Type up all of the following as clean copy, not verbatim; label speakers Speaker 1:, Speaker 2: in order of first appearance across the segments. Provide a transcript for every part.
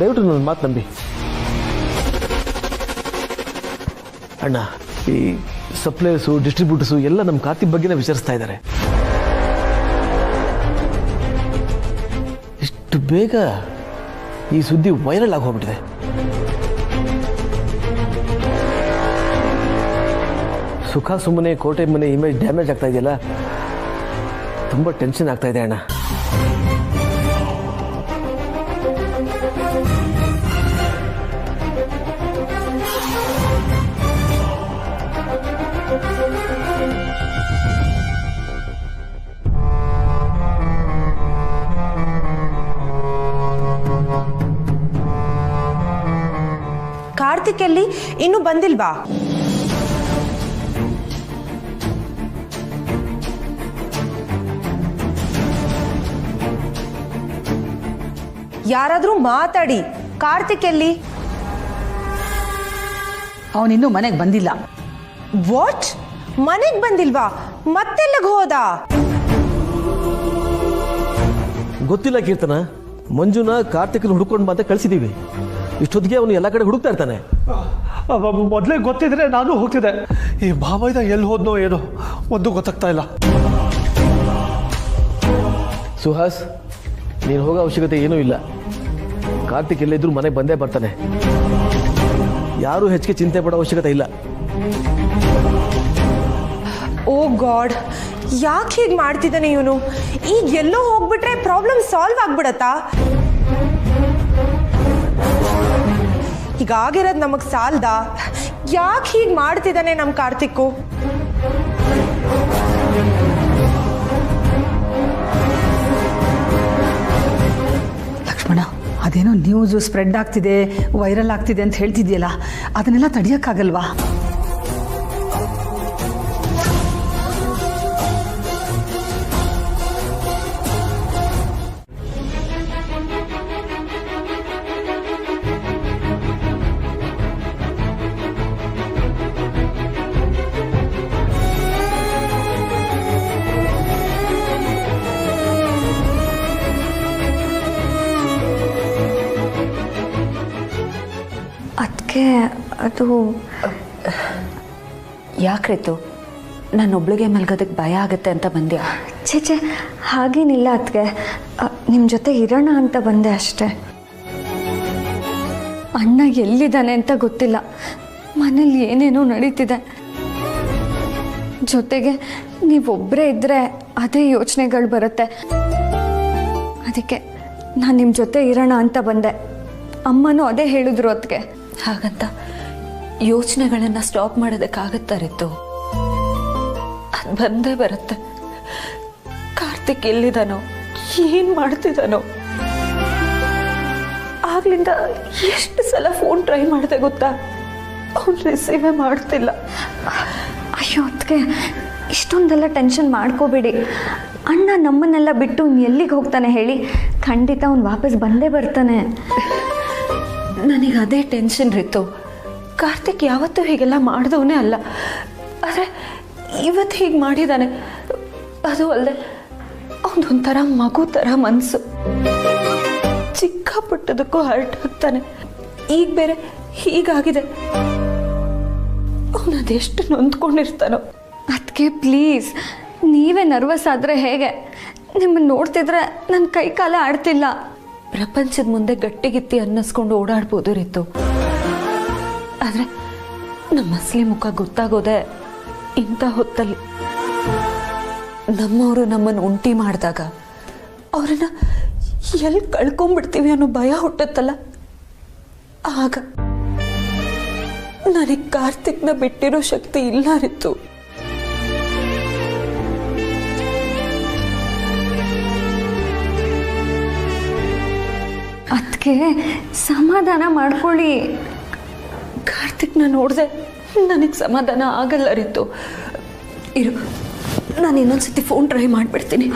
Speaker 1: ದಯವಿಟ್ಟು ನನ್ನ ಮಾತು ನಂಬಿ. ಅಣ್ಣ, ಈ ಸಪ್ಲೈಯರ್ಸು ಡಿಸ್ಟ್ರಿಬ್ಯೂಟರ್ಸು ಎಲ್ಲ ನಮ್ಮ ಕಾರ್ತಿಕ್ ಬಗ್ಗೆನೇ ವಿಚಾರಿಸ್ತಾ ಇದ್ದಾರೆ. ಇಷ್ಟು ಬೇಗ ಈ ಸುದ್ದಿ ವೈರಲ್ ಆಗಿ ಹೋಗ್ಬಿಟ್ಟಿದೆ. ಸುಖ ಸುಮ್ಮನೆ ಕೋಟೆ ಮನೆ ಇಮೇಜ್ ಡ್ಯಾಮೇಜ್ ಆಗ್ತಾ ಇದೆಯಲ್ಲ, ತುಂಬ ಟೆನ್ಷನ್ ಆಗ್ತಾ ಇದೆ ಅಣ್ಣ.
Speaker 2: ಕಾರ್ತಿಕ್ ಎಲ್ಲಿ? ಇನ್ನೂ ಬಂದಿಲ್ವಾ? ಯಾರಾದ್ರೂ ಮಾತಾಡಿ. ಕಾರ್ತಿಕ್ ಎಲ್ಲಿ?
Speaker 3: ಅವನಿನ್ನೂ ಮನೆಗೆ ಬಂದಿಲ್ಲ.
Speaker 2: ವಾಟ್? ಮನೆಗೆ ಬಂದಿಲ್ವಾ? ಮತ್ತೆಲ್ಲಿಗೆ ಹೋದ?
Speaker 1: ಗೊತ್ತಿಲ್ಲ ಕೀರ್ತನ. ಮಂಜುನ ಕಾರ್ತಿಕ್ನ ಹುಡ್ಕೊಂಡು ಬಂದ ಕಳಿಸಿದೀವಿ. ಇಷ್ಟೊತ್ತಿಗೆ ಅವನು ಎಲ್ಲ ಕಡೆ ಹುಡುಕ್ತಾ ಇರ್ತಾನೆ.
Speaker 4: ಮೊದಲೇ ಗೊತ್ತಿದ್ರೆ ನಾನು ಹೋಗ್ತಿದ್ದೆ. ಈ ಭಾವೈದ ಎಲ್ಲಿ ಹೋದ್ನೋ ಏನೋ ಒಂದು ಗೊತ್ತಾಗ್ತಾ ಇಲ್ಲ.
Speaker 1: ಸುಹಾಸ್, ನೀನು ಹೋಗೋ ಅವಶ್ಯಕತೆ ಏನೂ ಇಲ್ಲ. ಕಾರ್ತಿಕ್ ಎಲ್ಲಿದ್ರು ಮನೆಗೆ ಬಂದೇ ಬರ್ತಾನೆ. ಯಾರೂ ಹೆಚ್ಚಿಗೆ ಚಿಂತೆ ಪಡೋ ಅವಶ್ಯಕತೆ ಇಲ್ಲ.
Speaker 2: ಓ ಗಾಡ್, ಯಾಕೆ ಹೀಗೆ ಮಾಡ್ತಿದ್ದಾನೆ ಇವನು? ಈಗ ಎಲ್ಲೋ ಹೋಗ್ಬಿಟ್ರೆ ಪ್ರಾಬ್ಲಮ್ ಸಾಲ್ವ್ ಆಗ್ಬಿಡತ್ತಾ? ಈಗ ಆಗಿರೋದು ನಮಗ್ ಸಾಲ್ದ? ಯಾಕೆ ಹೀಗೆ ಮಾಡ್ತಿದ್ದಾನೆ ನಮ್ಮ ಕಾರ್ತಿಕ್ಕು?
Speaker 3: ಲಕ್ಷ್ಮಣ, ಅದೇನೋ ನ್ಯೂಸು ಸ್ಪ್ರೆಡ್ ಆಗ್ತಿದೆ, ವೈರಲ್ ಆಗ್ತಿದೆ ಅಂತ ಹೇಳ್ತಿದ್ಯಲ್ಲ, ಅದನ್ನೆಲ್ಲ ತಡೆಯೋಕ್ಕಾಗಲ್ವಾ?
Speaker 5: ಅದಕ್ಕೆ ಅದು ಯಾಕ್ರಿತು ನಾನೊಬ್ಳಿಗೆ ಮಲ್ಗೋದಕ್ಕೆ ಭಯ ಆಗುತ್ತೆ ಅಂತ ಬಂದ್ಯಾ? ಛೇ, ಹಾಗೇನಿಲ್ಲ ಅದಕ್ಕೆ. ನಿಮ್ಮ ಜೊತೆ ಇರೋಣ ಅಂತ ಬಂದೆ ಅಷ್ಟೆ. ಅಣ್ಣ ಎಲ್ಲಿದ್ದಾನೆ ಅಂತ ಗೊತ್ತಿಲ್ಲ. ಮನೇಲಿ ಏನೇನೋ ನಡೀತಿದೆ. ಜೊತೆಗೆ ನೀವೊಬ್ಬರೇ ಇದ್ದರೆ ಅದೇ ಯೋಚನೆಗಳು ಬರುತ್ತೆ. ಅದಕ್ಕೆ ನಾನು ನಿಮ್ಮ ಜೊತೆ ಇರೋಣ ಅಂತ ಬಂದೆ. ಅಮ್ಮನೂ ಅದೇ ಹೇಳಿದ್ರು ಅದಕ್ಕೆ. ಹಾಗಂತ ಯೋಚನೆಗಳನ್ನು ಸ್ಟಾಪ್ ಮಾಡೋದಕ್ಕಾಗತ್ತಾರಿತ್ತು. ಅದು ಬಂದೇ ಬರುತ್ತೆ. ಕಾರ್ತಿಕ್ ಎಲ್ಲಿದ್ದಾನೋ, ಏನು ಮಾಡ್ತಿದ್ದಾನೋ? ಆಗ್ಲಿಂದ ಎಷ್ಟು ಸಲ ಫೋನ್ ಟ್ರೈ ಮಾಡಿದೆ ಗೊತ್ತಾ? ಅವ್ನು ರಿಸೀವೇ ಮಾಡ್ತಿಲ್ಲ. ಅಯ್ಯೋ ಅದಕ್ಕೆ ಇಷ್ಟೊಂದೆಲ್ಲ ಟೆನ್ಷನ್ ಮಾಡ್ಕೋಬೇಡಿ. ಅಣ್ಣ ನಮ್ಮನ್ನೆಲ್ಲ ಬಿಟ್ಟು ಎಲ್ಲಿಗೆ ಹೋಗ್ತಾನೆ ಹೇಳಿ? ಖಂಡಿತ ಅವ್ನು ವಾಪಸ್ ಬಂದೇ ಬರ್ತಾನೆ. ನನಗೆ ಅದೇ ಟೆನ್ಷನ್ ರೀತು. ಕಾರ್ತಿಕ್ ಯಾವತ್ತೂ ಹೀಗೆಲ್ಲ ಮಾಡಿದವನೇ ಅಲ್ಲ. ಆದರೆ ಇವತ್ತು ಹೀಗೆ ಮಾಡಿದ್ದಾನೆ. ಅದು ಅಲ್ಲದೆ ಅವನೊಂಥರ ಮಗು ಥರ ಮನಸ್ಸು. ಚಿಕ್ಕ ಪುಟ್ಟದಕ್ಕೂ ಹರ್ಟ್ ಆಗ್ತಾನೆ. ಈಗ ಬೇರೆ ಹೀಗಾಗಿದೆ. ಅವನದೆಷ್ಟು ನೊಂದ್ಕೊಂಡಿರ್ತಾನೋ. ಅದಕ್ಕೆ ಪ್ಲೀಸ್ ನೀವೇ ನರ್ವಸ್ ಆದರೆ ಹೇಗೆ? ನಿಮ್ಮನ್ನು ನೋಡ್ತಿದ್ರೆ ನನ್ನ ಕೈ ಕಾಲ ಆಡ್ತಿಲ್ಲ. ಪ್ರಪಂಚದ ಮುಂದೆ ಗಟ್ಟಿಗಿತ್ತಿ ಅನ್ನಿಸ್ಕೊಂಡು ಓಡಾಡ್ಬೋದು ರೀತು. ಆದರೆ ನಮ್ಮ ಅಸಲಿ ಮುಖ ಗೊತ್ತಾಗೋದೆ ಇಂಥ ಹೊತ್ತಲ್ಲಿ. ನಮ್ಮವರು ನಮ್ಮನ್ನು ಉಂಟಿ ಮಾಡಿದಾಗ ಅವ್ರನ್ನ ಎಲ್ಲಿ ಕಳ್ಕೊಂಡ್ಬಿಡ್ತೀವಿ ಅನ್ನೋ ಭಯ ಹುಟ್ಟುತ್ತಲ್ಲ, ಆಗ ನನಗೆ ಕಾರ್ತಿಕ್ನ ಬಿಟ್ಟಿರೋ ಶಕ್ತಿ ಇಲ್ಲ ರೀತು. ಅದಕ್ಕೆ ಸಮಾಧಾನ ಮಾಡ್ಕೊಳ್ಳಿ. ಕಾರ್ತಿಕ್ನ ನೋಡಿದೆ ನನಗೆ ಸಮಾಧಾನ ಆಗಲ್ಲ ರೀತು. ಇರು, ನಾನು ಇನ್ನೊಂದ್ಸತಿ ಫೋನ್ ಟ್ರೈ ಮಾಡಿಬಿಡ್ತೀನಿ.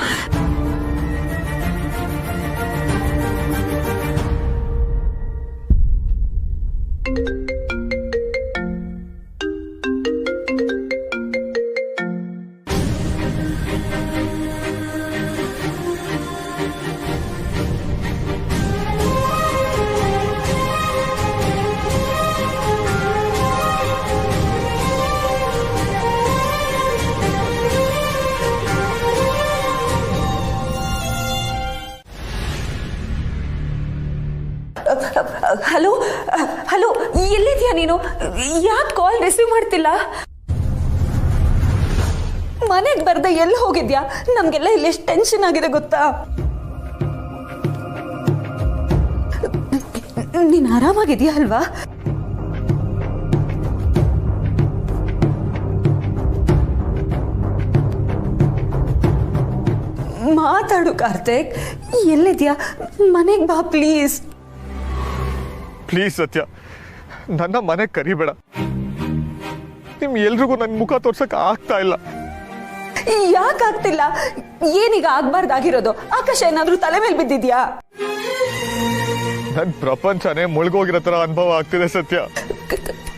Speaker 2: ಯಾಕೆ ಕಾಲ್ ರಿಸೀವ್ ಮಾಡ್ತಿಲ್ಲ? ಮನೆಗೆ ಬರ್ದೆ ಎಲ್ಲಿ ಹೋಗಿದ್ಯಾ? ನಮಗೆಲ್ಲ ಇಲ್ಲಿ ಎಷ್ಟು ಟೆನ್ಷನ್ ಆಗಿದೆ ಗೊತ್ತಾ? ನೀನು ಆರಾಮಾಗಿದ್ಯಾ ಅಲ್ವಾ? ಮಾತಾಡು ಕಾರ್ತಿಕ್, ಎಲ್ಲಿದ್ಯಾ? ಮನೆಗೆ ಬಾ ಪ್ಲೀಸ್.
Speaker 6: ಪ್ಲೀಸ್ ಸತ್ಯ, ನನ್ನ ಮನೆಗೆ ಕರಿಬೇಡ. ನಿಮ್ ಎಲ್ರಿಗೂ ನನ್ನ ಮುಖ ತೋರ್ಸಕ್ ಆಗ್ತಾ ಇಲ್ಲ.
Speaker 2: ಯಾಕಾಗ್ತಿಲ್ಲ? ಏನೀಗ ಆಗ್ಬಾರ್ದಾಗಿರೋದು? ಆಕಾಶ ಏನಾದ್ರೂ ತಲೆ ಮೇಲೆ ಬಿದ್ದಿದ್ಯಾ?
Speaker 6: ನನ್ ಪ್ರಪಂಚನೇ ಮುಳುಗೋಗಿರೋ ತರ ಅನುಭವ ಆಗ್ತಿದೆ ಸತ್ಯ.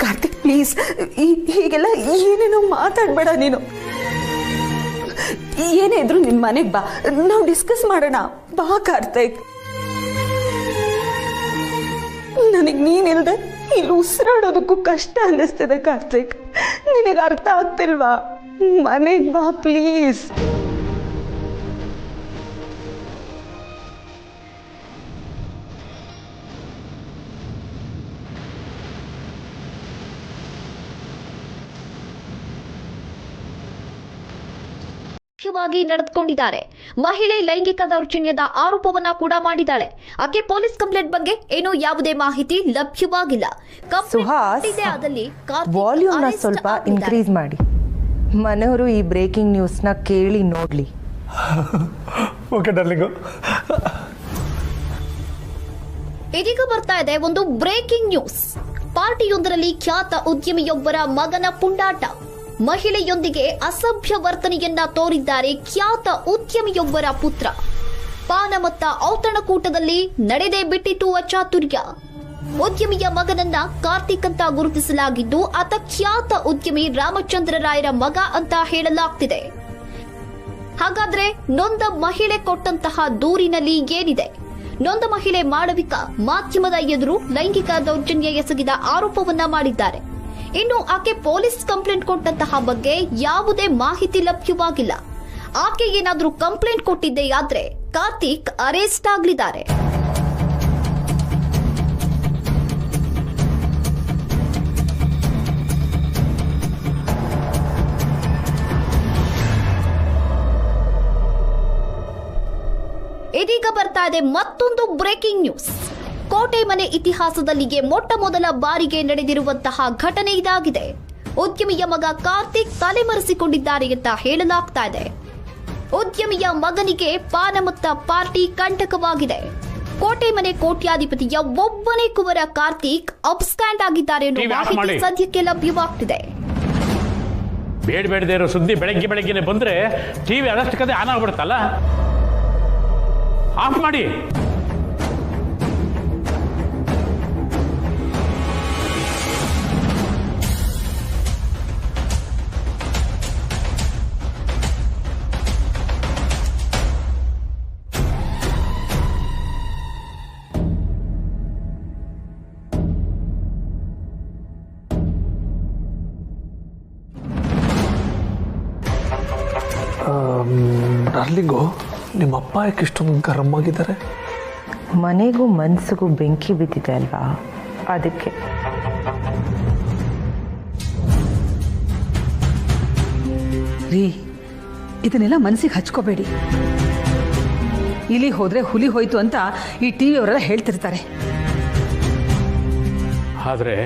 Speaker 2: ಕಾರ್ತಿಕ್ ಪ್ಲೀಸ್, ಹೀಗೆಲ್ಲ ಏನೇನೋ ಮಾತಾಡ್ಬೇಡ ನೀನು. ಏನೇ ಇದ್ರು ನಿನ್ ಮನೆಗ್ ಬಾ, ನಾವು ಡಿಸ್ಕಸ್ ಮಾಡೋಣ. ಬಾ ಕಾರ್ತಿಕ್. ನನಗ್ ನೀನಿಲ್ದೆ ಇಲ್ಲಿ ಉಸಿರಾಡೋದಕ್ಕೂ ಕಷ್ಟ ಅನ್ನಿಸ್ತಿದೆ ಕಾರ್ತಿಕ್. ನಿನಗೆ ಅರ್ಥ ಆಗ್ತಿಲ್ವಾ? ಮನೆಗ್ ಬಾ ಪ್ಲೀಸ್.
Speaker 7: ಮುಖ್ಯವಾಗಿ ನಡೆದುಕೊಂಡಿದ್ದಾರೆ. ಮಹಿಳೆ ಲೈಂಗಿಕ ದೌರ್ಜನ್ಯದ ಆರೋಪವನ್ನ ಕೂಡ ಮಾಡಿದ್ದಾಳೆ. ಆಕೆ ಪೊಲೀಸ್ ಕಂಪ್ಲೇಂಟ್ ಬಗ್ಗೆ ಏನೂ ಯಾವುದೇ ಮಾಹಿತಿ ಲಭ್ಯವಾಗಿಲ್ಲ.
Speaker 2: ಸುಹಾಸ್, ವಾಲ್ಯೂಮ್ನ ಸ್ವಲ್ಪ ಇನ್ಕ್ರೀಸ್ ಮಾಡಿ. ಮನೆಯವರು ಈ ಬ್ರೇಕಿಂಗ್ ನ್ಯೂಸ್ನ ಕೇಳಿ ನೋಡ್ಲಿ.
Speaker 4: Okay darling.
Speaker 7: ಇದೀಗ ಬರ್ತಾ ಇದೆ ಒಂದು ಬ್ರೇಕಿಂಗ್ ನ್ಯೂಸ್. ಪಾರ್ಟಿಯೊಂದರಲ್ಲಿ ಖ್ಯಾತ ಉದ್ಯಮಿಯೊಬ್ಬರ ಮಗನ ಪುಂಡಾಟ. ಮಹಿಳೆಯೊಂದಿಗೆ ಅಸಭ್ಯ ವರ್ತನೆಯನ್ನ ತೋರಿದ್ದಾರೆ ಖ್ಯಾತ ಉದ್ಯಮಿಯೊಬ್ಬರ ಪುತ್ರ. ಪಾನಮತ್ತ ಔತಣಕೂಟದಲ್ಲಿ ನಡೆದೇ ಬಿಟ್ಟಿತು ಅಚಾತುರ್ಯ. ಉದ್ಯಮಿಯ ಮಗನನ್ನ ಕಾರ್ತಿಕ್ ಅಂತ ಗುರುತಿಸಲಾಗಿದ್ದು ಆತ ಖ್ಯಾತ ಉದ್ಯಮಿ ರಾಮಚಂದ್ರ ರಾಯರ ಮಗ ಅಂತ ಹೇಳಲಾಗ್ತಿದೆ. ಹಾಗಾದ್ರೆ ನೊಂದ ಮಹಿಳೆ ಕೊಟ್ಟಂತಹ ದೂರಿನಲ್ಲಿ ಏನಿದೆ? ನೊಂದ ಮಹಿಳೆ ಮಾಳವಿಕಾ ಮಾಧ್ಯಮದ ಎದುರು ಲೈಂಗಿಕ ದೌರ್ಜನ್ಯ ಎಸಗಿದ ಆರೋಪವನ್ನ ಮಾಡಿದ್ದಾರೆ. ಇನ್ನು ಆಕೆ ಪೊಲೀಸ್ ಕಂಪ್ಲೇಂಟ್ ಕೊಟ್ಟಂತಹ ಬಗ್ಗೆ ಯಾವುದೇ ಮಾಹಿತಿ ಲಭ್ಯವಾಗಿಲ್ಲ. ಆಕೆ ಏನಾದ್ರೂ ಕಂಪ್ಲೇಂಟ್ ಕೊಟ್ಟಿದ್ದೆಯಾದ್ರೆ ಕಾರ್ತಿಕ್ ಅರೆಸ್ಟ್ ಆಗಲಿದ್ದಾರೆ. ಇದೀಗ ಬರ್ತಾ ಇದೆ ಮತ್ತೊಂದು ಬ್ರೇಕಿಂಗ್ ನ್ಯೂಸ್. ಕೋಟೆ ಮನೆ ಇತಿಹಾಸದಲ್ಲಿಯೇ ಮೊಟ್ಟ ಮೊದಲ ಬಾರಿಗೆ ನಡೆದಿರುವಂತಹ ಘಟನೆ ಇದಾಗಿದೆ. ಉದ್ಯಮಿಯ ಮಗ ಕಾರ್ತಿಕ್ ತಲೆಮರೆಸಿಕೊಂಡಿದ್ದಾರೆ ಅಂತ ಹೇಳಲಾಗ್ತಾ ಇದೆ. ಉದ್ಯಮಿಯ ಮಗನಿಗೆ ಪಾನಮತ್ತ ಪಾರ್ಟಿ ಕಂಟಕವಾಗಿದೆ. ಕೋಟೆ ಮನೆ ಕೋಟ್ಯಾಧಿಪತಿಯ ಒಬ್ಬನೇ ಕುವರ ಕಾರ್ತಿಕ್ ಅಬ್ಸ್ಕ್ಯಾಂಡ್ ಆಗಿದ್ದಾರೆ ಅನ್ನೋ ಮಾಹಿತಿ ಸದ್ಯಕ್ಕೆ ಲಭ್ಯವಾಗ್ತಿದೆ.
Speaker 8: ಬೇಡದೇ ಇರೋ ಸುದ್ದಿ ಬೆಳಗ್ಗೆನೆ ಬಂದ್ರೆ ಟಿವಿ ಅರೆಸ್ಟ್ ಕತೆ ಆನ್ ಆಗ್ಬಿಡುತ್ತಲ್ಲ. ಆಫ್ ಮಾಡಿ.
Speaker 4: ಡಾರ್ಲಿಂಗು, ನಿಮ್ಮಪ್ಪ ಯಾಕೆ ಇಷ್ಟೊಂದು ಗರಂ ಆಗಿದ್ದಾರೆ?
Speaker 2: ಮನೆಗೂ ಮನಸ್ಸಿಗೂ ಬೆಂಕಿ ಬಿದ್ದಿದೆ ಅಲ್ವಾ, ಅದಕ್ಕೆ.
Speaker 3: ರೀ, ಇದನ್ನೆಲ್ಲ ಮನಸ್ಸಿಗೆ ಹಚ್ಕೋಬೇಡಿ. ಇಲಿ ಹೋದ್ರೆ ಹುಲಿ ಹೋಯ್ತು ಅಂತ ಈ ಟಿವಿಯವರೆಲ್ಲ ಹೇಳ್ತಿರ್ತಾರೆ.
Speaker 8: ಆದ್ರೆ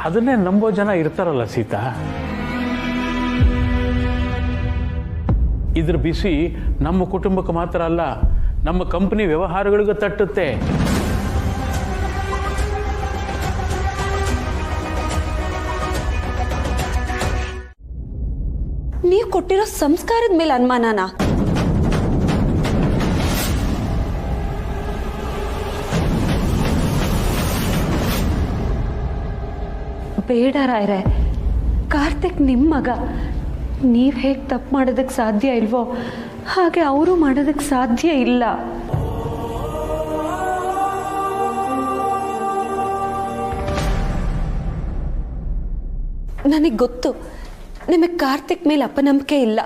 Speaker 8: ಅದನ್ನೇ ನಂಬೋ ಜನ ಇರ್ತಾರಲ್ಲ ಸೀತಾ. ಇದ್ರ ಬಿಸಿ ನಮ್ಮ ಕುಟುಂಬಕ್ಕೆ ಮಾತ್ರ ಅಲ್ಲ, ನಮ್ಮ ಕಂಪನಿ ವ್ಯವಹಾರಗಳಿಗೂ ತಟ್ಟುತ್ತೆ.
Speaker 2: ನೀವು ಕೊಟ್ಟಿರೋ ಸಂಸ್ಕಾರದ ಮೇಲೆ ಅನುಮಾನನಾ? ಬೇಡ ರಾಯ್ರೆ, ಕಾರ್ತಿಕ್ ನಿಮ್ಮ ಮಗ. ನೀವು ಹೇಗೆ ತಪ್ಪು ಮಾಡೋದಕ್ಕೆ ಸಾಧ್ಯ ಇಲ್ವೋ ಹಾಗೆ ಅವರು ಮಾಡೋದಕ್ಕೆ ಸಾಧ್ಯ ಇಲ್ಲ. ನನಗೆ ಗೊತ್ತು ನಿಮಗೆ ಕಾರ್ತಿಕ್ ಮೇಲೆ ಅಪನಂಬಿಕೆ ಇಲ್ಲ.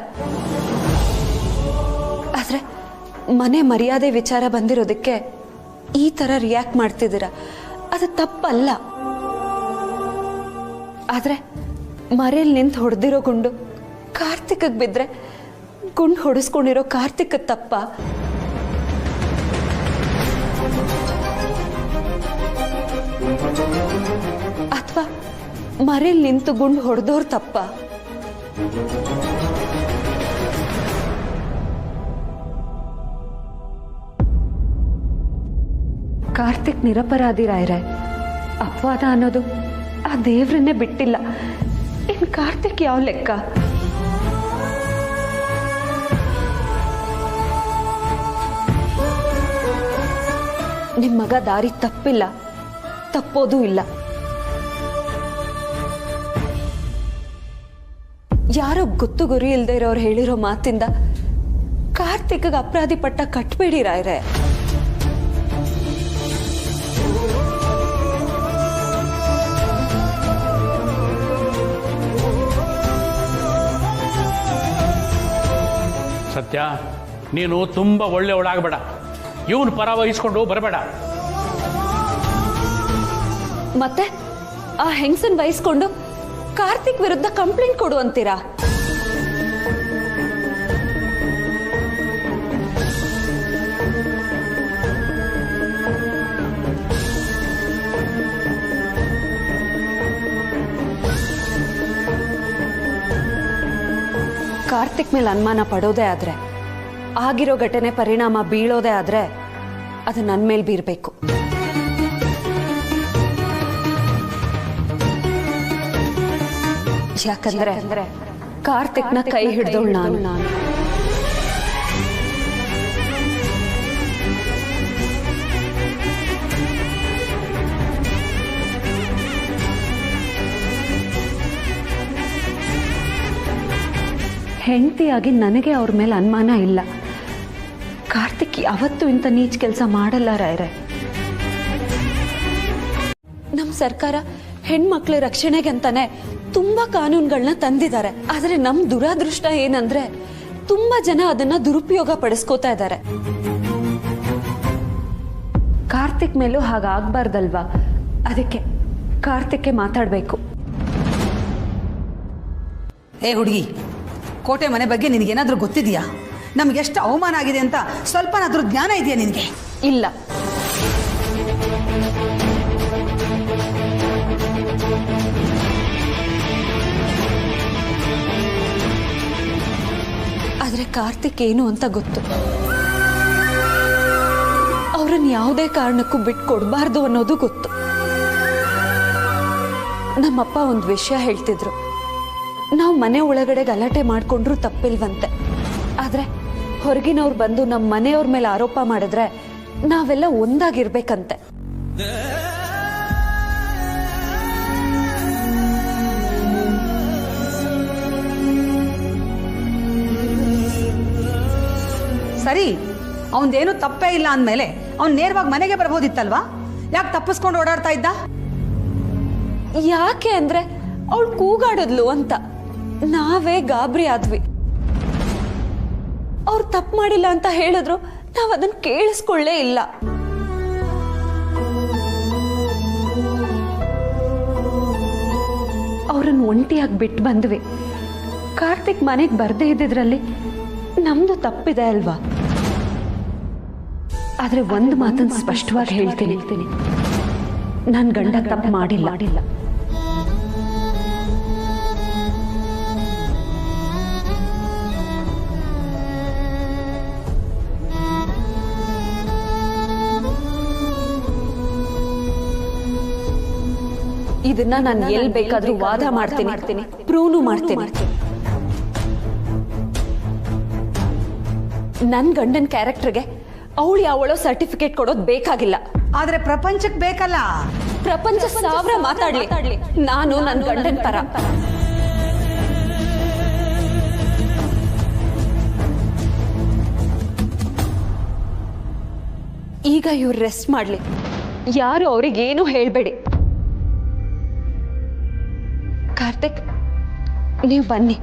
Speaker 2: ಆದರೆ ಮನೆ ಮರ್ಯಾದೆ ವಿಚಾರ ಬಂದಿರೋದಕ್ಕೆ ಈ ಥರ ರಿಯಾಕ್ಟ್ ಮಾಡ್ತಿದ್ದೀರ, ಅದು ತಪ್ಪಲ್ಲ. ಆದ್ರೆ ಮರೇಲಿ ನಿಂತು ಹೊಡೆದಿರೋ ಗುಂಡು ಕಾರ್ತಿಕ್ಗೆ ಬಿದ್ರೆ ಗುಂಡು ಹೊಡೆಸ್ಕೊಂಡಿರೋ ಕಾರ್ತಿಕ್ ತಪ್ಪ? ಅಥವಾ ಮರೇಲಿ ನಿಂತು ಗುಂಡು ಹೊಡೆದೋರ್ ತಪ್ಪ? ಕಾರ್ತಿಕ್ ನಿರಪರಾಧಿ ರಾಯ್ರೆ. ಅಪವಾದ ಅನ್ನೋದು ಆ ದೇವ್ರನ್ನೇ ಬಿಟ್ಟಿಲ್ಲ. ಇನ್ ಕಾರ್ತಿಕ್ ಯಾವ ಲೆಕ್ಕ? ನಿಮ್ ಮಗ ದಾರಿ ತಪ್ಪಿಲ್ಲ, ತಪ್ಪೋದೂ ಇಲ್ಲ. ಯಾರೋ ಗೊತ್ತು ಗುರಿ ಇಲ್ದೇ ಇರೋರು ಹೇಳಿರೋ ಮಾತಿಂದ ಕಾರ್ತಿಕ್ಗೆ ಅಪರಾಧಿ ಪಟ್ಟ ಕಟ್ಬೇಡಿ ರಾಯ್ರೆ.
Speaker 8: ಸತ್ಯ, ನೀನು ತುಂಬ ಒಳ್ಳೆಯವಳಾಗಬೇಡ. ಇವನು ಪರ ವಹಿಸ್ಕೊಂಡು ಬರಬೇಡ.
Speaker 2: ಮತ್ತೆ ಆ ಹೆಂಗಸನ್ ವಹಿಸ್ಕೊಂಡು ಕಾರ್ತಿಕ್ ವಿರುದ್ಧ ಕಂಪ್ಲೇಂಟ್ ಕೊಡು ಅಂತೀರಾ? ಕಾರ್ತಿಕ್ ಮೇಲೆ ಅನುಮಾನ ಪಡೋದೇ ಆದ್ರೆ, ಆಗಿರೋ ಘಟನೆ ಪರಿಣಾಮ ಬೀಳೋದೇ ಆದ್ರೆ ಅದು ನನ್ನ ಮೇಲೆ ಬೀರ್ಬೇಕು. ಯಾಕಂದ್ರೆ ಕಾರ್ತಿಕ್ನ ಕೈ ಹಿಡ್ದೋಳು ನಾನು. ಹೆಂಡತಿಯಾಗಿ ನನಗೆ ಅವ್ರ ಮೇಲೆ ಅನುಮಾನ ಇಲ್ಲ. ಕಾರ್ತಿಕ್ ಯಾವತ್ತೂ ಇಂಥ ನೀಚ ಕೆಲಸ ಮಾಡಲ್ಲ ರಾಯ್ರೆ. ನಮ್ಮ ಸರ್ಕಾರ ಹೆಣ್ಮಕ್ಳ ರಕ್ಷಣೆಗೆ ಅಂತಾನೆ ತುಂಬಾ ಕಾನೂನುಗಳನ್ನ ತಂದಿದ್ದಾರೆ. ಆದ್ರೆ ನಮ್ ದುರಾದೃಷ್ಟ ಏನಂದ್ರೆ ತುಂಬಾ ಜನ ಅದನ್ನ ದುರುಪಯೋಗ ಪಡಿಸ್ಕೋತಾ ಇದ್ದಾರೆ. ಕಾರ್ತಿಕ್ ಮೇಲೂ ಹಾಗಾಗ್ಬಾರ್ದಲ್ವಾ? ಅದಕ್ಕೆ ಕಾರ್ತಿಕ್ಗೆ ಮಾತಾಡ್ಬೇಕು.
Speaker 3: ಏ ಹುಡುಗಿ, ಕೋಟೆ ಮನೆ ಬಗ್ಗೆ ನಿನಗೇನಾದ್ರೂ ಗೊತ್ತಿದೆಯಾ? ನಮ್ಗೆ ಎಷ್ಟು ಅವಮಾನ ಆಗಿದೆ ಅಂತ ಸ್ವಲ್ಪನಾದ್ರೂ ಜ್ಞಾನ ಇದೆಯಾ ನಿನಗೆ?
Speaker 2: ಇಲ್ಲ. ಆದ್ರೆ ಕಾರ್ತಿಕ್ ಏನು ಅಂತ ಗೊತ್ತು. ಅವ್ರನ್ನ ಯಾವುದೇ ಕಾರಣಕ್ಕೂ ಬಿಟ್ಟು ಕೊಡಬಾರ್ದು ಅನ್ನೋದು ಗೊತ್ತು. ನಮ್ಮಪ್ಪ ಒಂದು ವಿಷಯ ಹೇಳ್ತಿದ್ರು, ನಾವು ಮನೆ ಒಳಗಡೆ ಗಲಾಟೆ ಮಾಡ್ಕೊಂಡ್ರು ತಪ್ಪಿಲ್ವಂತೆ. ಆದ್ರೆ ಹೊರಗಿನವ್ರು ಬಂದು ನಮ್ಮ ಮನೆಯವ್ರ ಮೇಲೆ ಆರೋಪ ಮಾಡಿದ್ರೆ ನಾವೆಲ್ಲ ಒಂದಾಗಿರ್ಬೇಕಂತೆ.
Speaker 3: ಸರಿ, ಅವನದೇನು ತಪ್ಪೇ ಇಲ್ಲ ಅಂದಮೇಲೆ ಅವ್ನು ನೇರವಾಗಿ ಮನೆಗೆ ಬರ್ಬೋದಿತ್ತಲ್ವಾ? ಯಾಕೆ ತಪ್ಪಿಸ್ಕೊಂಡು ಓಡಾಡ್ತಾ ಇದ್ದ?
Speaker 2: ಯಾಕೆ ಅಂದ್ರೆ ಅವಳು ಕೂಗಾಡಿದ್ಲು ಅಂತ ನಾವೇ ಗಾಬರಿ ಆದ್ವಿ. ಅವ್ರು ತಪ್ಪು ಮಾಡಿಲ್ಲ ಅಂತ ಹೇಳಿದ್ರು ನಾವ್ ಅದನ್ನ ಕೇಳಿಸ್ಕೊಳ್ಳೇ ಇಲ್ಲ. ಅವ್ರನ್ನ ಒಂಟಿಯಾಗಿ ಬಿಟ್ಟು ಬಂದ್ವಿ. ಕಾರ್ತಿಕ್ ಮನೆಗೆ ಬರ್ದೇ ಇದ್ದಿದ್ರಲ್ಲಿ ನಮ್ದು ತಪ್ಪಿದೆ ಅಲ್ವಾ? ಆದ್ರೆ ಒಂದು ಮಾತನ್ನ ಸ್ಪಷ್ಟವಾಗಿ ಹೇಳ್ತೀನಿ, ನನ್ ಗಂಡ ತಪ್ಪು ಮಾಡಿಲ್ಲ. ಇದನ್ನ ನಾನು ಎಲ್ಲಿ ಬೇಕಾದ್ರೂ ವಾದ ಮಾಡ್ತೀನಿ, ಪ್ರೂವ್ನು ಮಾಡ್ತೀನಿ. ನನ್ ಗಂಡನ್ ಕ್ಯಾರೆಕ್ಟರ್ಗೆ ಅವಳು ಯಾವಳೋ ಸರ್ಟಿಫಿಕೇಟ್ ಕೊಡೋದು ಬೇಕಾಗಿಲ್ಲ.
Speaker 3: ಆದ್ರೆ ಪ್ರಪಂಚಕ್ಕೆ ಬೇಕಲ್ಲ.
Speaker 2: ಪ್ರಪಂಚ ಸಾವಿರ ಮಾತಾಡ್ಲಿ, ನಾನು ನನ್ನ ಗಂಡನ್ ಪರ. ಈಗ ಇವ್ರು ರೆಸ್ಟ್ ಮಾಡ್ಲಿ, ಯಾರು ಅವ್ರಿಗೇನು ಹೇಳ್ಬೇಡಿ. ಕಾರ್ತಿಕ್, ನೀವು ಬನ್ನಿ.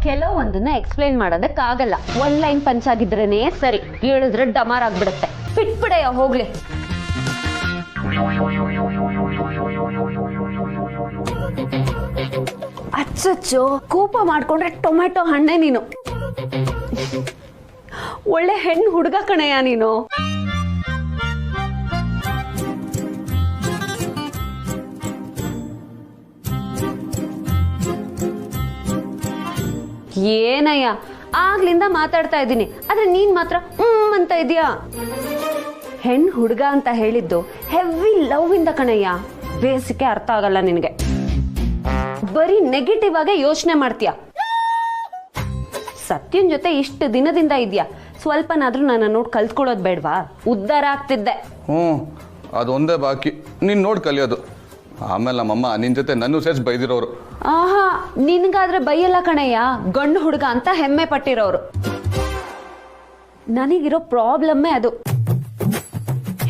Speaker 2: ಕೆಲವೊಂದನ್ನ ಎಕ್ಸ್ಪ್ಲೈನ್ ಮಾಡೋದಕ್ಕಾಗಲ್ಲ. ಒಂದ್ ಲೈನ್ ಪಂಚ್ ಆಗಿದ್ರೇನೆ ಸರಿ, ಹೇಳಿದ್ರೆ ಡಮಾರ್ ಆಗ್ಬಿಡುತ್ತೆ. ಬಿಟ್ಬಿಡೆಯ ಹೋಗ್ಲಿ. ಅಚ್ಚಚ್ಚೋ, ಕೋಪ ಮಾಡ್ಕೊಂಡ್ರೆ ಟೊಮೆಟೊ ಹಣ್ಣೆ ನೀನು. ಒಳ್ಳೆ ಹೆಣ್ಣು ಹುಡುಗ ಕಣಯ್ಯ ನೀನು. ಏನಯ್ಯ, ಆಗ್ಲಿಂದ ಮಾತಾಡ್ತಾ ಇದ್ದೀನಿ, ಆದ್ರೆ ನೀನ್ ಮಾತ್ರ ಅಂತ ಇದೀಯಾ. ಹೆಣ್ಣು ಹುಡುಗ ಅಂತ ಹೇಳಿದ್ದು ಹೆವಿ ಲವ್ ಇಂದ ಕಣಯ್ಯ. ಬೇಸಿಗೆ ಅರ್ಥ ಆಗಲ್ಲ ನಿನಗೆ. ಬರೀ ನೆಗೆಟಿವ್ ಆಗೇ ಯೋಚನೆ ಮಾಡ್ತೀಯ. ಸತ್ಯನ್ ಜೊತೆ ಇಷ್ಟು ದಿನದಿಂದ ಇದೆಯಾ, ಸ್ವಲ್ಪನಾದ್ರೂ ನನ್ನ ನೋಡಿ ಕಲ್ತ್ಕೊಳ್ಳೋದು ಬೇಡವಾ? ಉದ್ಧಾರ ಆಗ್ತಿದ್ದೆ.
Speaker 9: ಅದೊಂದೇ ಬಾಕಿ, ನೀನು ನೋಡಿ ಕಲಿಯೋದು. ಆಮೇಲೆ ನಮ್ಮಮ್ಮ ನಿನ್ನ ಜೊತೆ ನನ್ನ ಸೇರಿಸಿ ಬೈದಿರೋರು.
Speaker 2: ಆಹಾ, ನಿನ್ಗಾದ್ರೆ ಬೈಯಲ್ಲ ಕಣಯ್ಯ, ಗಂಡು ಹುಡುಗ ಅಂತ ಹೆಮ್ಮೆ ಪಟ್ಟಿರೋರು. ನನಗಿರೋ ಪ್ರಾಬ್ಲಮ್ಮೇ ಅದು.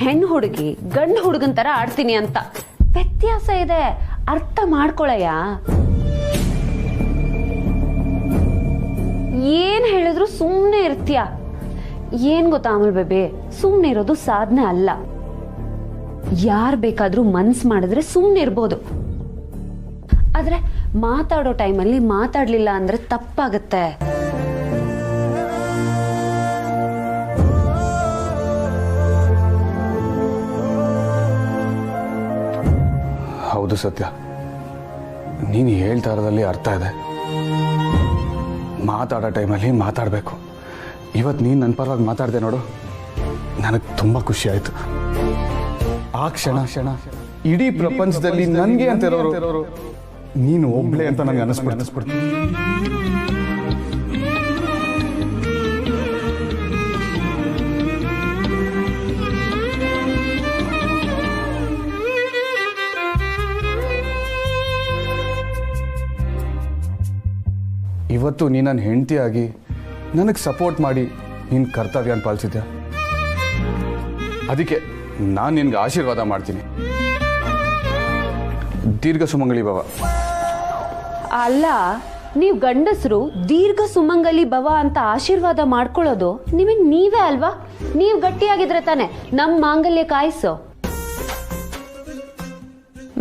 Speaker 2: ಹೆಣ್ಣು ಹುಡುಗಿ ಗಂಡು ಹುಡುಗನ್ ತರ ಆಡ್ತೀನಿ ಅಂತ. ವ್ಯತ್ಯಾಸ ಇದೆ, ಅರ್ಥ ಮಾಡ್ಕೊಳಯ್ಯ. ಏನ್ ಹೇಳಿದ್ರು ಸುಮ್ಮನೆ ಇರ್ತೀಯ. ಏನ್ ಗೊತ್ತಾ ಅಮಲ್ ಬೇಬಿ, ಸುಮ್ಮನೆ ಇರೋದು ಸಾಧನೆ ಅಲ್ಲ. ಯಾರ್ ಬೇಕಾದ್ರೂ ಮನ್ಸ್ ಮಾಡಿದ್ರೆ ಸುಮ್ಮನೆ ಇರ್ಬೋದು, ಆದ್ರೆ ಮಾತಾಡೋ ಟೈಮಲ್ಲಿ ಮಾತಾಡ್ಲಿಲ್ಲ ಅಂದ್ರೆ ತಪ್ಪಾಗತ್ತೆ.
Speaker 9: ಹೌದು ಸತ್ಯ, ನೀನು ಹೇಳ್ತಾ ಇರೋದಲ್ಲಿ ಅರ್ಥ ಇದೆ. ಮಾತಾಡೋ ಟೈಮಲ್ಲಿ ಮಾತಾಡಬೇಕು. ಇವತ್ತು ನೀನು ನನ್ನ ಪರವಾಗಿ ಮಾತಾಡಿದೆ ನೋಡು, ನನಗೆ ತುಂಬ ಖುಷಿ ಆಯಿತು. ಆ ಕ್ಷಣ ಇಡೀ ಪ್ರಪಂಚದಲ್ಲಿ ನನಗೆ ಅಂತಿರೋರು ನೀನು ಒಬ್ಳೆ ಅಂತ ನನಗೆ ಅನ್ನಿಸ್ಬಿಡ್ತು. ಇವತ್ತು ನೀನು ನನ್ನ ಹೆಂಡತಿಯಾಗಿ ನನಗೆ ಸಪೋರ್ಟ್ ಮಾಡಿ ನಿನ್ನ ಕರ್ತವ್ಯನ ಪಾಲಿಸಿದ್ಯಾ. ಅದಕ್ಕೆ ನಾನು ನಿನಗೆ ಆಶೀರ್ವಾದ ಮಾಡ್ತೀನಿ. ದೀರ್ಘ ಸುಮಂಗಲಿ ಭವ.
Speaker 2: ಅಲ್ಲ, ನೀವು ಗಂಡಸರು ದೀರ್ಘ ಸುಮಂಗಲಿ ಭವ ಅಂತ ಆಶೀರ್ವಾದ ಮಾಡ್ಕೊಳ್ಳೋದು ನಿಮಗೆ ನೀವೇ ಅಲ್ವಾ? ನೀವು ಗಟ್ಟಿಯಾಗಿದ್ರೆ ತಾನೆ ನಮ್ಮ ಮಾಂಗಲ್ಯ ಕಾಯಿಸೋ.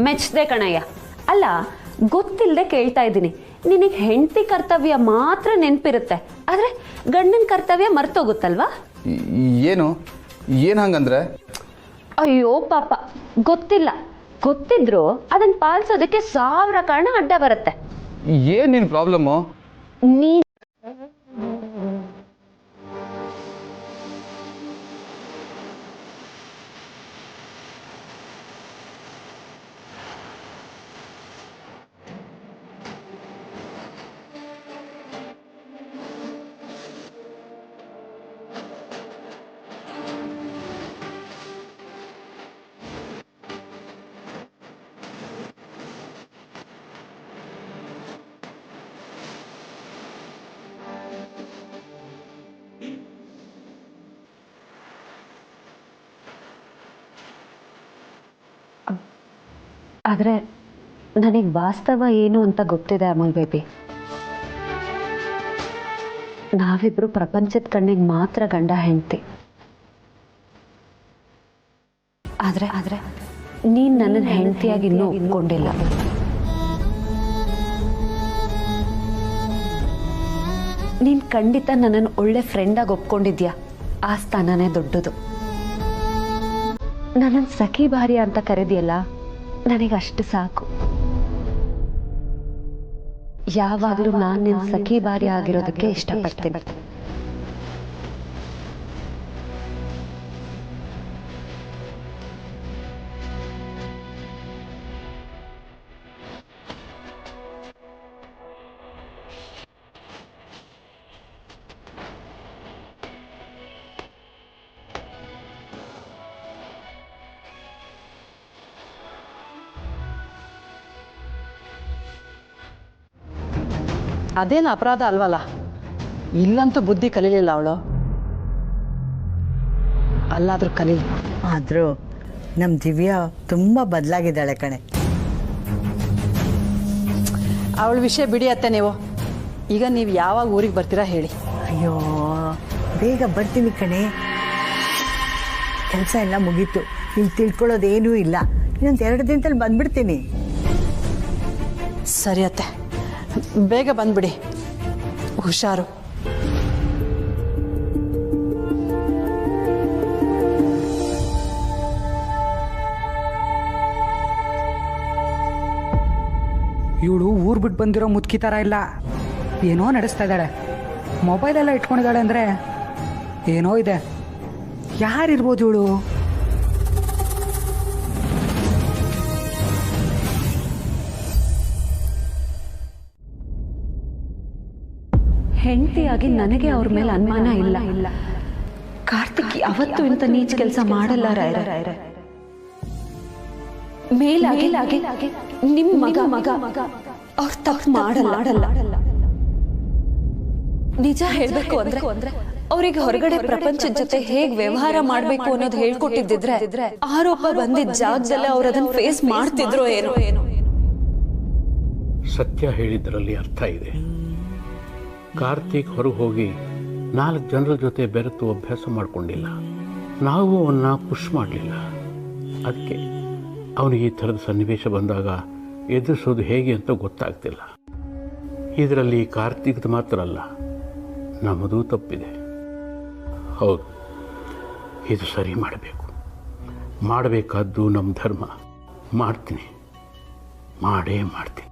Speaker 2: ಮೆಚ್ಚದೆ ಕಣಯ್ಯ. ಅಲ್ಲ, ಗೊತ್ತಿಲ್ಲದೆ ಕೇಳ್ತಾ ಇದ್ದೀನಿ. ನಿನಗೆ ಹೆಂಡತಿ ಕರ್ತವ್ಯ ಮಾತ್ರ ನೆನಪಿರುತ್ತೆ, ಆದ್ರೆ ಗಂಡನ ಕರ್ತವ್ಯ ಮರ್ತೋಗುತ್ತಲ್ವಾ?
Speaker 9: ಏನು ಹಂಗಂದ್ರೆ?
Speaker 2: ಅಯ್ಯೋ ಪಾಪ, ಗೊತ್ತಿಲ್ಲ. ಗೊತ್ತಿದ್ರು ಅದನ್ನ ಪಾಲಿಸೋದಕ್ಕೆ 1000 ಕಾರಣ ಅಡ್ಡ ಬರುತ್ತೆ.
Speaker 9: ಏನ್ ನಿನ್ ಪ್ರಾಬ್ಲಮ್ಮು?
Speaker 2: ನೀ ಆದ್ರೆ ನನಗೆ ವಾಸ್ತವ ಏನು ಅಂತ ಗೊತ್ತಿದೆ ಅಮಲ್ ಬೇಬಿ. ನಾವಿಬ್ರು ಪ್ರಪಂಚದ ಕಣ್ಣಿಗೆ ಮಾತ್ರ ಗಂಡ ಹೆಂಡತಿ. ಆದ್ರೆ ನೀನ್ ನನ್ನ ಹೆಂಡತಿಯಾಗಿ ಇನ್ನೂ ಒಪ್ಕೊಂಡಿಲ್ಲ. ನೀನ್ ಖಂಡಿತ ನನ್ನನ್ನು ಒಳ್ಳೆ ಫ್ರೆಂಡ್ ಆಗಿ ಒಪ್ಕೊಂಡಿದ್ಯಾ. ಆ ಸ್ಥಾನನೇ ದೊಡ್ಡದು. ನನ್ನನ್ನು ಸಖಿ ಭಾರ್ಯ ಅಂತ ಕರೆದಿಯಲ್ಲ, ನನಗಷ್ಟು ಸಾಕು. ಯಾವಾಗಲೂ ನಾನು ನಿನ್ನ ಸಖಿ ಭಾರ್ಯ ಆಗಿರೋದಕ್ಕೆ ಇಷ್ಟಪಡ್ತೀನಿ.
Speaker 3: ಅದೇನು ಅಪರಾಧ ಅಲ್ವಲ್ಲ. ಇಲ್ಲಂತೂ ಬುದ್ಧಿ ಕಲೀಲಿಲ್ಲ ಅವಳು. ಅಲ್ಲಾದ್ರೂ ಕಲೀಲಿ.
Speaker 10: ಆದರೂ ನಮ್ಮ ದಿವ್ಯಾ ತುಂಬ ಬದಲಾಗಿದ್ದಾಳೆ ಕಣೆ.
Speaker 3: ಅವಳ ವಿಷಯ ಬಿಡಿ ಅತ್ತೆ ನೀವು. ಈಗ ನೀವು ಯಾವಾಗ ಊರಿಗೆ ಬರ್ತೀರಾ ಹೇಳಿ.
Speaker 10: ಅಯ್ಯೋ ಬೇಗ ಬರ್ತೀನಿ ಕಣೆ, ಕೆಲಸ ಎಲ್ಲ ಮುಗೀತು. ನೀವು ತಿಳ್ಕೊಳ್ಳೋದೇನೂ ಇಲ್ಲ. ಇನ್ನೊಂದು 2 ದಿನದಲ್ಲಿ ಬಂದ್ಬಿಡ್ತೀನಿ.
Speaker 3: ಸರಿ ಅತ್ತೆ, ಬೇಗ ಬಂದ್ಬಿಡಿ. ಹುಷಾರು.
Speaker 11: ಇವಳು ಊರು ಬಿಟ್ಟು ಬಂದಿರೋ ಮುದುಕಿ ಥರ ಇಲ್ಲ, ಏನೋ ನಡೆಸ್ತಾ ಇದ್ದಾಳೆ. ಮೊಬೈಲೆಲ್ಲ ಇಟ್ಕೊಂಡಿದ್ದಾಳೆ ಅಂದರೆ ಏನೋ ಇದೆ. ಯಾರಿರ್ಬೋದು ಇವಳು?
Speaker 2: ಹೆಂಡತಿಯಾಗಿ ನನಗೆ ಅವ್ರ ಮೇಲೆ ಅನುಮಾನ ಇಲ್ಲ. ಕಾರ್ತಿಕ್ ಯಾವತ್ತೂ ಇಂಥ ನೀಚ ಕೆಲಸ ಮಾಡಲ್ಲ ರಾಯರ. ಮೇಲಾಗಿ ನಿಮ್ಮ ಮಗ ಅವ್ರ ತಪ್ಪು ಮಾಡಲ್ಲ. ನಿಜ ಹೇಳ್ಬೇಕು ಅಂದ್ರೆ ಅವ್ರಿಗೆ ಹೊರಗಡೆ ಪ್ರಪಂಚದ ಜೊತೆ ಹೇಗ್ ವ್ಯವಹಾರ ಮಾಡ್ಬೇಕು ಅನ್ನೋದು ಹೇಳ್ಕೊಟ್ಟಿದ್ರೆ ಆರೋಪ ಬಂದಿದ್ದ ಜಾಗದಲ್ಲೇ ಅವ್ರು ಅದನ್ನ ಫೇಸ್ ಮಾಡ್ತಿದ್ರು ಏನೋ.
Speaker 8: ಸತ್ಯ ಹೇಳಿದ್ರಲ್ಲಿ ಅರ್ಥ ಇದೆ. ಕಾರ್ತಿಕ್ ಹೊರಗೆ ಹೋಗಿ 4 ಜನರ ಜೊತೆ ಬೆರೆತು ಅಭ್ಯಾಸ ಮಾಡಿಕೊಂಡಿಲ್ಲ. ನಾವು ಅವನ್ನ ಪುಷ್ ಮಾಡಲಿಲ್ಲ. ಅದಕ್ಕೆ ಅವನಿಗೆ ಈ ಥರದ ಸನ್ನಿವೇಶ ಬಂದಾಗ ಎದುರಿಸೋದು ಹೇಗೆ ಅಂತ ಗೊತ್ತಾಗ್ತಿಲ್ಲ. ಇದರಲ್ಲಿ ಕಾರ್ತಿಕ್ದು ಮಾತ್ರ ಅಲ್ಲ, ನಮ್ಮದೂ ತಪ್ಪಿದೆ. ಹೌದು, ಇದು ಸರಿ ಮಾಡಬೇಕಾದ್ದು ನಮ್ಮ ಧರ್ಮ. ಮಾಡ್ತೀನಿ, ಮಾಡೇ ಮಾಡ್ತೀನಿ.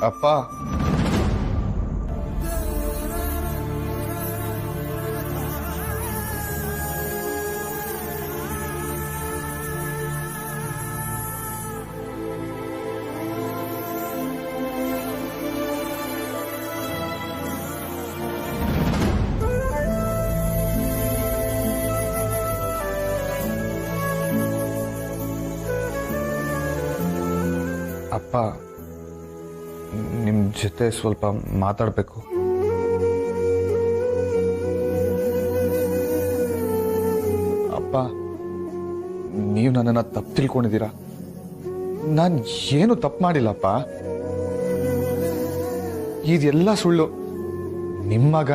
Speaker 6: ಅಪ್ಪ, ಅಪ್ಪ ನಿಮ್ಮ ಜೊತೆ ಸ್ವಲ್ಪ ಮಾತಾಡಬೇಕು. ಅಪ್ಪ, ನೀವು ನನ್ನನ್ನು ತಪ್ಪು ತಿಳ್ಕೊಂಡಿದ್ದೀರಾ. ನಾನು ಏನು ತಪ್ಪು ಮಾಡಿಲ್ಲಪ್ಪ. ಇದೆಲ್ಲ ಸುಳ್ಳು. ನಿಮ್ಮ ಮಗ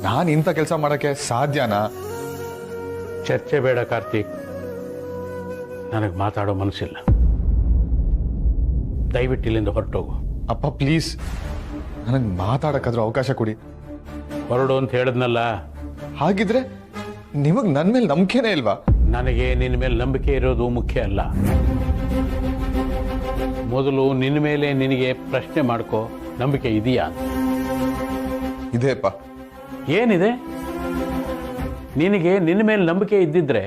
Speaker 6: ನಾನು ಇಂಥ ಕೆಲಸ ಮಾಡೋಕ್ಕೆ ಸಾಧ್ಯನಾ?
Speaker 8: ಚರ್ಚೆ ಬೇಡ ಕಾರ್ತಿಕ್, ನನಗೆ ಮಾತಾಡೋ ಮನಸ್ಸಿಲ್ಲ. ದಯವಿಟ್ಟು ಇಲ್ಲಿಂದ ಹೊರಟೋಗು.
Speaker 6: ಅಪ್ಪ ಪ್ಲೀಸ್, ನನಗೆ ಮಾತಾಡೋಕ್ಕಾದ್ರೂ ಅವಕಾಶ ಕೊಡಿ.
Speaker 8: ಹೊರಡು ಅಂತ ಹೇಳಿದ್ನಲ್ಲ.
Speaker 6: ಹಾಗಿದ್ರೆ ನಿಮಗೆ ನನ್ನ ಮೇಲೆ ನಂಬಿಕೆನೇ ಇಲ್ವಾ?
Speaker 8: ನನಗೆ ನಿನ್ನ ಮೇಲೆ ನಂಬಿಕೆ ಇರೋದು ಮುಖ್ಯ ಅಲ್ಲ. ಮೊದಲು ನಿನ್ನ ಮೇಲೆ ನಿನಗೆ ಪ್ರಶ್ನೆ ಮಾಡ್ಕೋ, ನಂಬಿಕೆ ಇದೆಯಾ?
Speaker 6: ಇದೆಪ್ಪ.
Speaker 8: ಏನಿದೆ? ನಿನಗೆ ನಿನ್ನ ಮೇಲೆ ನಂಬಿಕೆ ಇದ್ದಿದ್ರೆ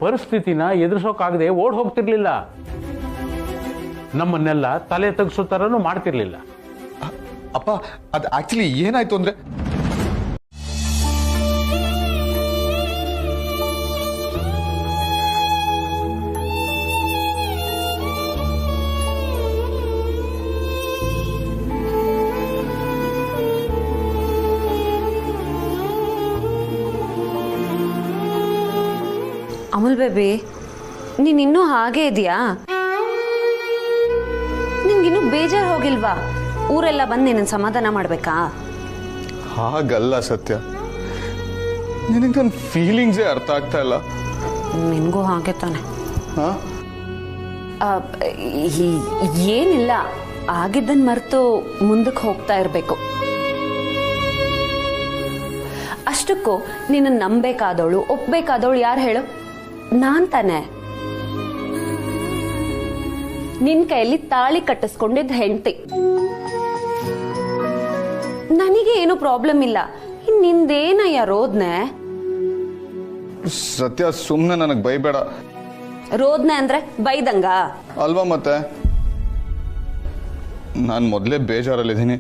Speaker 8: ಪರಿಸ್ಥಿತಿನ ಎದುರಿಸೋಕ್ಕಾಗದೆ ಓಡ್ ಹೋಗ್ತಿರ್ಲಿಲ್ಲ. ನಮ್ಮನ್ನೆಲ್ಲ ತಲೆ ತಗ್ಸೋ ಥರನೂ ಮಾಡ್ತಿರ್ಲಿಲ್ಲ.
Speaker 6: ಅಪ್ಪ, ಅದು ಆಕ್ಚುಲಿ ಏನಾಯ್ತು ಅಂದ್ರೆ,
Speaker 2: ಅಮಲ್ ಬೇಬಿ, ನೀನ್ ಇನ್ನೂ ಹಾಗೆ ಇದೆಯಾ? ನಿನ್ಗಿನ್ನೂ ಬೇಜಾರು ಹೋಗಿಲ್ವಾ? ಊರೆಲ್ಲ ಬಂದು ನಿನ್ನ ಸಮಾಧಾನ ಮಾಡ್ಬೇಕಾ?
Speaker 6: ಹಾಗಲ್ಲ ಸತ್ಯ, ನಿನಗೆ ನನ್ನ ಫೀಲಿಂಗ್ಸೇ ಅರ್ಥ ಆಗ್ತಾ ಇಲ್ಲ.
Speaker 2: ನಿನ್ಗೂ ಹಾಗೆ ತಾನೆ? ಏನಿಲ್ಲ, ಆಗಿದ್ದನ್ನು ಮರೆತು ಮುಂದಕ್ಕೆ ಹೋಗ್ತಾ ಇರಬೇಕು. ಅಷ್ಟಕ್ಕೂ ನಿನ್ನ ನಂಬೇಕಾದವಳು, ಒಪ್ಬೇಕಾದವಳು ಯಾರು ಹೇಳು? ನಾನ್ ತಾನೆ. ನಿನ್ ಕೈಯಲ್ಲಿ ತಾಳಿ ಕಟ್ಟಿಸ್ಕೊಂಡಿದ್ದ ಹೆಂಡತಿ. ನನಗೆ ಏನು ಪ್ರಾಬ್ಲಮ್ ಇಲ್ಲ. ನಿಂದೇನಯ್ಯ ರೋದ್ನೆ?
Speaker 6: ಸತ್ಯ, ಸುಮ್ಮನೆ ನನಗೆ ಬೈಬೇಡ.
Speaker 2: ರೋದ್ನೆ ಅಂದ್ರೆ ಬೈದಂಗ
Speaker 6: ಅಲ್ವಾ? ಮತ್ತೆ ನಾನು ಮೊದಲೇ ಬೇಜಾರಲ್ಲಿದ್ದೀನಿ.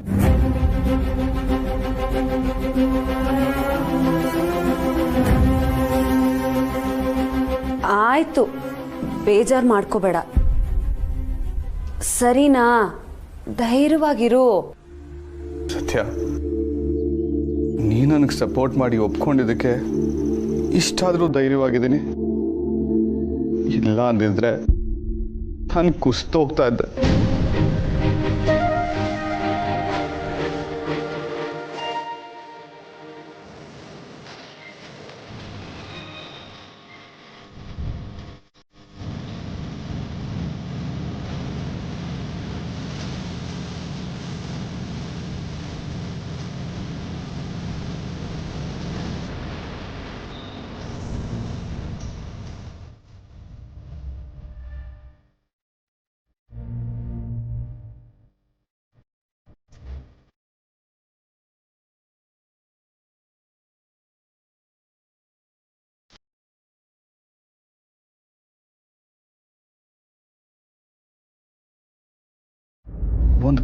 Speaker 2: ಆಯ್ತು, ಬೇಜಾರು ಮಾಡ್ಕೋಬೇಡ. ಸರಿನಾ? ಧೈರ್ಯವಾಗಿರು.
Speaker 9: ಸತ್ಯ, ನೀ ನನಗೆ ಸಪೋರ್ಟ್ ಮಾಡಿ ಒಪ್ಕೊಂಡಿದ್ದಕ್ಕೆ ಇಷ್ಟಾದರೂ ಧೈರ್ಯವಾಗಿದ್ದೀನಿ. ಇಲ್ಲ ಅಂದಿದ್ರೆ ನಾನು ಕುಸ್ತೋಗ್ತಾ ಇದ್ದೆ. ಒಂದು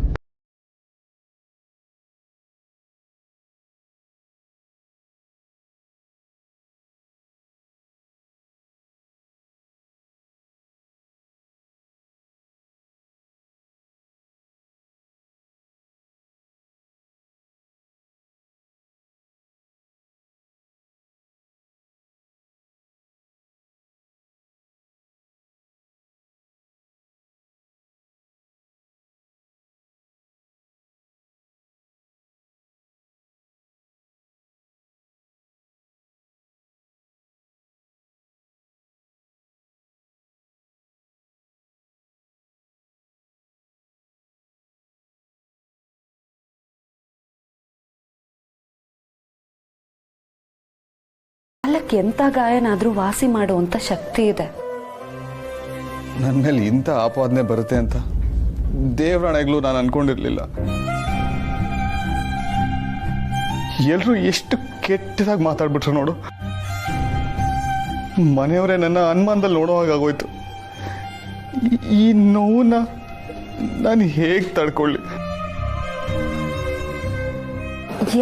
Speaker 2: ಕಾಲಕ್ಕೆ ಎಂಥ ಗಾಯನಾದ್ರೂ ವಾಸಿ ಮಾಡುವಂತ ಶಕ್ತಿ ಇದೆ.
Speaker 9: ನನ್ನ ಮೇಲೆ ಇಂಥ ಆಪಾದನೆ ಬರುತ್ತೆ ಅಂತ ದೇವರಾಣೆಗಳು ನಾನು ಅನ್ಕೊಂಡಿರ್ಲಿಲ್ಲ. ಎಲ್ರು ಎಷ್ಟು ಕೆಟ್ಟದಾಗಿ ಮಾತಾಡ್ಬಿಟ್ರು ನೋಡು. ಮನೆಯವರೇ ನನ್ನ ಅನುಮಾನದಲ್ಲಿ ನೋಡೋ ಹಾಗಾಗೋಯ್ತು. ಈ ನೋವನ್ನ ನಾನು ಹೇಗೆ ತಡ್ಕೊಳ್ಳಿ?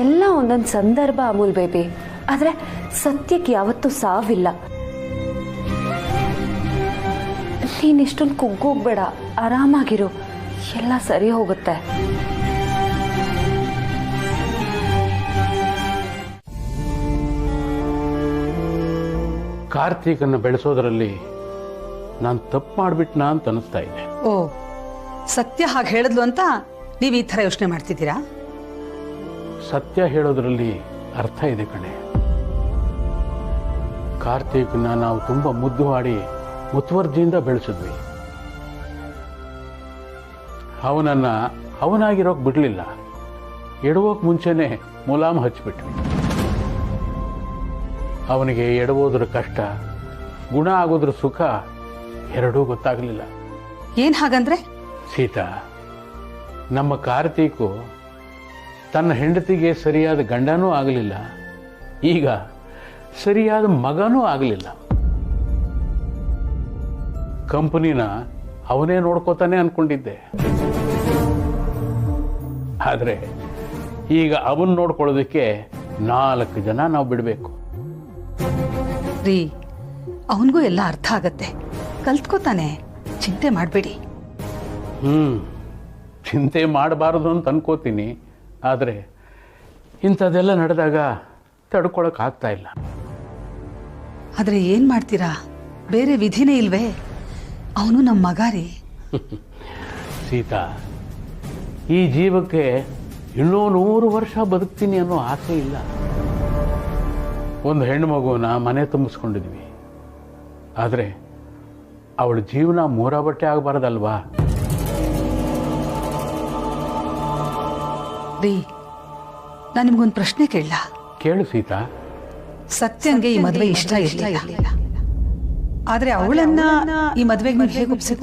Speaker 2: ಎಲ್ಲ ಒಂದೊಂದು ಸಂದರ್ಭ ಅಮೂಲ್ ಬೇಬಿ. ಆದ್ರೆ ಸತ್ಯಕ್ಕೆ ಯಾವತ್ತೂ ಸಾವಿಲ್ಲ. ನೀನ್ ಇಷ್ಟೊಂದು ಕುಗ್ಗೋಗ್ಬೇಡ, ಆರಾಮಾಗಿರು, ಎಲ್ಲ ಸರಿ ಹೋಗುತ್ತೆ.
Speaker 8: ಕಾರ್ತಿಕನ್ನು ಬೆಳೆಸೋದ್ರಲ್ಲಿ ನಾನು ತಪ್ಪು ಮಾಡಿಬಿಟ್ನಾ ಅಂತ ಅನಿಸ್ತಾ ಇದೆ.
Speaker 3: ಓ, ಸತ್ಯ ಹಾಗೆ ಹೇಳಿದ್ಲು ಅಂತ ನೀವು ಈ ಥರ ಯೋಚನೆ ಮಾಡ್ತಿದ್ದೀರಾ?
Speaker 8: ಸತ್ಯ ಹೇಳೋದ್ರಲ್ಲಿ ಅರ್ಥ ಇದೆ ಕಣೆ. ಕಾರ್ತಿಕ್ನ ನಾವು ತುಂಬ ಮುದ್ದು ಮಾಡಿ ಮುತುವರ್ಜಿಯಿಂದ ಬೆಳೆಸಿದ್ವಿ. ಅವನನ್ನ ಅವನಾಗಿರೋಕ್ ಬಿಡಲಿಲ್ಲ. ಎಡವೋಕ್ ಮುಂಚೆನೆ ಮುಲಾಮ್ ಹಚ್ಚಿಬಿಟ್ವಿ. ಅವನಿಗೆ ಎಡವೋದ್ರ ಕಷ್ಟ, ಗುಣ ಆಗೋದ್ರ ಸುಖ ಎರಡೂ ಗೊತ್ತಾಗಲಿಲ್ಲ.
Speaker 3: ಏನ್ ಹಾಗಂದ್ರೆ?
Speaker 8: ಸೀತಾ, ನಮ್ಮ ಕಾರ್ತಿಕು ತನ್ನ ಹೆಂಡತಿಗೆ ಸರಿಯಾದ ಗಂಡನೂ ಆಗಲಿಲ್ಲ, ಈಗ ಸರಿಯಾದ ಮಗನೂ ಆಗಲಿಲ್ಲ. ಕಂಪನಿನ ಅವನೇ ನೋಡ್ಕೋತಾನೆ ಅನ್ಕೊಂಡಿದ್ದೆ. ಆದರೆ ಈಗ ಅವನ್ ನೋಡ್ಕೊಳ್ಳೋದಕ್ಕೆ 4 ಜನ ನಾವು ಬಿಡಬೇಕು.
Speaker 3: ರೀ, ಅವನಿಗೂ ಎಲ್ಲ ಅರ್ಥ ಆಗತ್ತೆ, ಕಲ್ತ್ಕೋತಾನೆ, ಚಿಂತೆ ಮಾಡಬೇಡಿ.
Speaker 8: ಚಿಂತೆ ಮಾಡಬಾರದು ಅಂತ ಅನ್ಕೋತೀನಿ. ಆದರೆ ಇಂಥದ್ದೆಲ್ಲ ನಡೆದಾಗ ತಡ್ಕೊಳಕ್ ಆಗ್ತಾ ಇಲ್ಲ.
Speaker 3: ಆದರೆ ಏನು ಮಾಡ್ತೀರಾ? ಬೇರೆ ವಿಧಿನೇ ಇಲ್ವೇ? ಅವನು ನಮ್ಮ ಮಗ ರೀ.
Speaker 8: ಸೀತಾ, ಈ ಜೀವಕ್ಕೆ ಇನ್ನೂ 100 ವರ್ಷ ಬದುಕ್ತೀನಿ ಅನ್ನೋ ಆಸೆ ಇಲ್ಲ. ಒಂದು ಹೆಣ್ಣು ಮಗುವನ್ನ ಮನೆ ತುಂಬಿಸ್ಕೊಂಡಿದ್ವಿ. ಆದರೆ ಅವಳ ಜೀವನ ಮೂರ ಬಟ್ಟೆ ಆಗಬಾರ್ದಲ್ವಾ?
Speaker 3: ರೀ, ನಾನು ನಿಮ್ಗೊಂದು ಪ್ರಶ್ನೆ ಕೇಳಲ್ಲ?
Speaker 8: ಕೇಳು ಸೀತಾ.
Speaker 3: ಸತ್ಯಂಗೆ ಈ ಮದುವೆ ಇಷ್ಟ ಇರಲಿಲ್ಲ, ಆದ್ರೆ ಅವಳನ್ನ ಈ ಮದುವೆಗೆ ನೀವು ಹೇಗೆ ಒಪ್ಸಿ